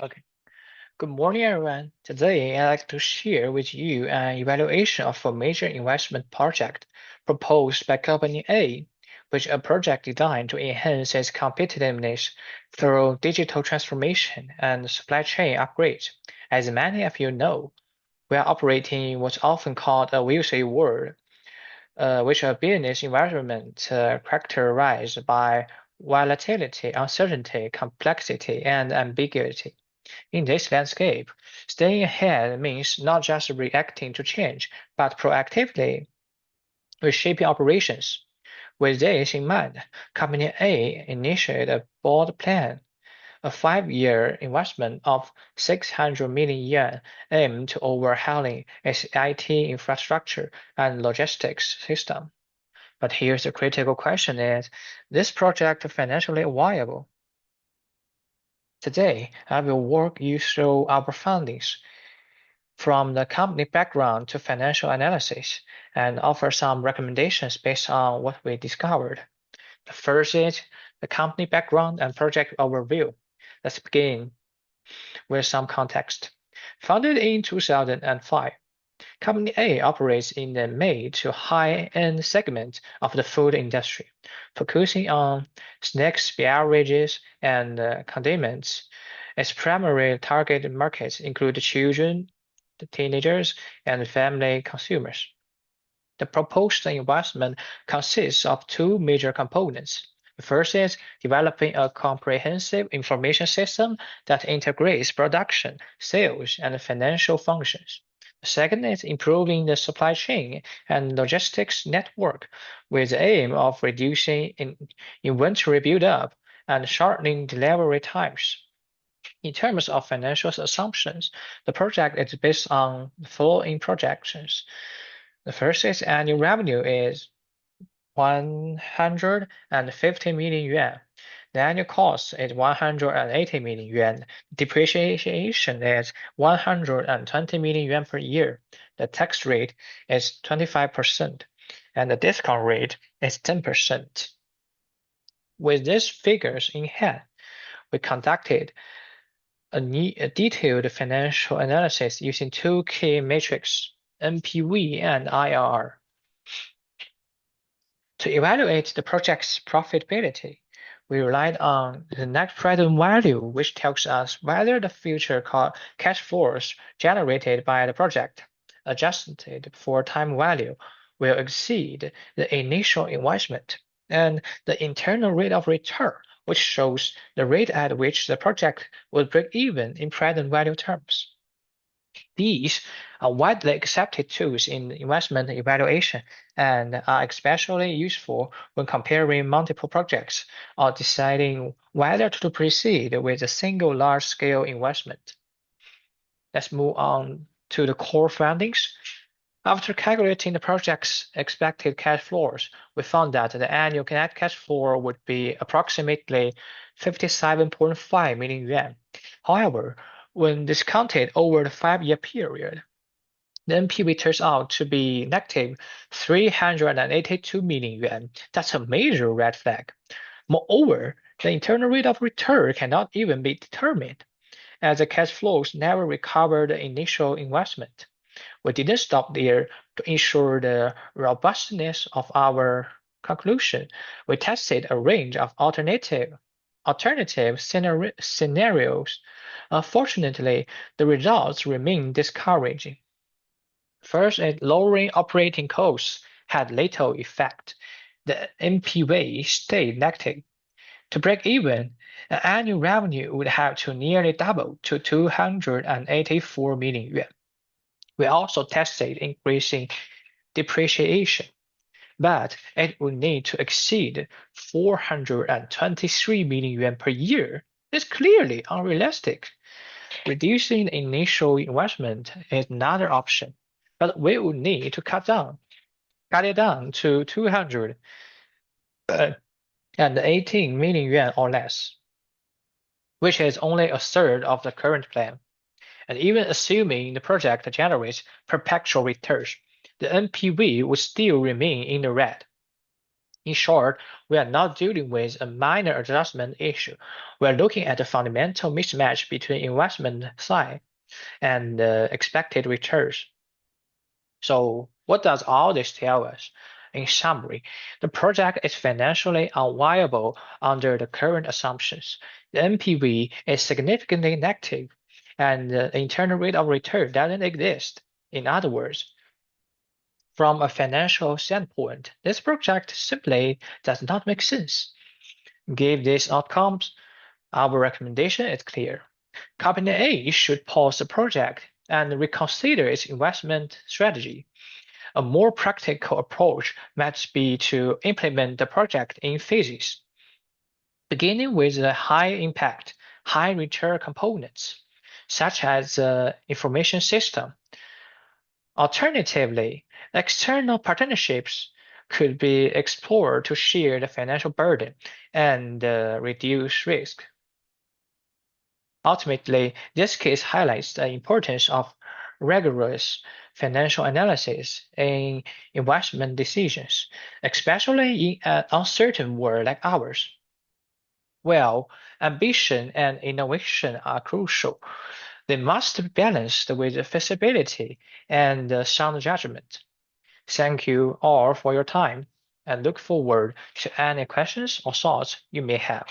Okay. Good morning, everyone. Today, I'd like to share with you an evaluation of a major investment project proposed by Company A, which is a project designed to enhance its competitiveness through digital transformation and supply chain upgrades. As many of you know, we are operating in what's often called a wealthy world, which is a business environment characterized by volatility, uncertainty, complexity, and ambiguity. In this landscape, staying ahead means not just reacting to change, but proactively reshaping operations. With this in mind, Company A initiated a bold plan, a 5-year investment of 600 million yuan aimed to overhauling its IT infrastructure and logistics system. But here's the critical question: is this project financially viable? Today, I will walk you through our findings from the company background to financial analysis and offer some recommendations based on what we discovered. The first is the company background and project overview. Let's begin with some context. Founded in 2005, Company A operates in the mid to high-end segment of the food industry, focusing on snacks, beverages, and condiments. Its primary target markets include children, the teenagers, and family consumers. The proposed investment consists of two major components. The first is developing a comprehensive information system that integrates production, sales, and financial functions. The second is improving the supply chain and logistics network with the aim of reducing inventory buildup and shortening delivery times. In terms of financial assumptions, the project is based on the following projections. The first is annual revenue is 150 million yuan. The annual cost is 180 million yuan. Depreciation is 120 million yuan per year. The tax rate is 25%, and the discount rate is 10%. With these figures in hand, we conducted a detailed financial analysis using two key metrics, NPV and IRR. To evaluate the project's profitability, we relied on the net present value, which tells us whether the future cash flows generated by the project, adjusted for time value, will exceed the initial investment, and the internal rate of return, which shows the rate at which the project will break even in present value terms. These are widely accepted tools in investment evaluation and are especially useful when comparing multiple projects or deciding whether to proceed with a single large-scale investment. Let's move on to the core findings. After calculating the project's expected cash flows, we found that the annual net cash flow would be approximately 57.5 million yuan. However, when discounted over the 5-year period, the NPV turns out to be negative 382 million yuan. That's a major red flag. Moreover, the internal rate of return cannot even be determined, as the cash flows never recover the initial investment. We didn't stop there. To ensure the robustness of our conclusion, we tested a range of alternative scenarios. Fortunately, the results remain discouraging. First, lowering operating costs had little effect. The NPV stayed negative. To break even, annual revenue would have to nearly double to 284 million yuan. We also tested increasing depreciation, but it would need to exceed 423 million yuan per year. It's clearly unrealistic. Reducing the initial investment is another option, but we would need to cut it down to 218 million yuan or less, which is only a third of the current plan. And even assuming the project generates perpetual returns, the NPV would still remain in the red. In short, we are not dealing with a minor adjustment issue. We are looking at a fundamental mismatch between investment side and expected returns. So what does all this tell us? In summary, the project is financially unviable under the current assumptions. The NPV is significantly negative, and the internal rate of return doesn't exist. In other words, from a financial standpoint, this project simply does not make sense. Given these outcomes, our recommendation is clear. Company A should pause the project and reconsider its investment strategy. A more practical approach might be to implement the project in phases, beginning with the high impact, high return components, such as the information system. Alternatively, external partnerships could be explored to share the financial burden and reduce risk. Ultimately, this case highlights the importance of rigorous financial analysis in investment decisions, especially in an uncertain world like ours. Well, ambition and innovation are crucial. They must be balanced with feasibility and sound judgment. Thank you all for your time and look forward to any questions or thoughts you may have.